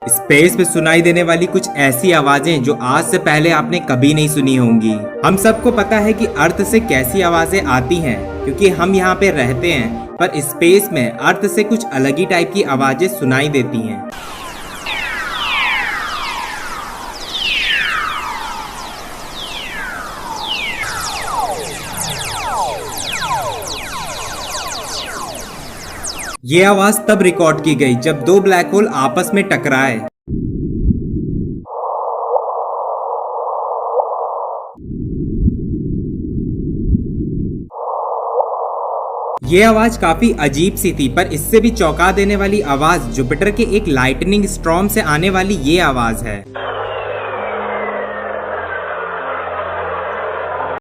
Space में सुनाई देने वाली कुछ ऐसी आवाजें जो आज से पहले आपने कभी नहीं सुनी होंगी। हम सबको पता है कि अर्थ से कैसी आवाजें आती हैं क्योंकि हम यहाँ पे रहते हैं, पर स्पेस में अर्थ से कुछ अलग ही टाइप की आवाजें सुनाई देती हैं। ये आवाज तब रिकॉर्ड की गई जब दो ब्लैक होल आपस में टकराए। ये आवाज काफी अजीब सी थी, पर इससे भी चौंका देने वाली आवाज जुपिटर के एक लाइटनिंग स्टॉर्म से आने वाली ये आवाज है।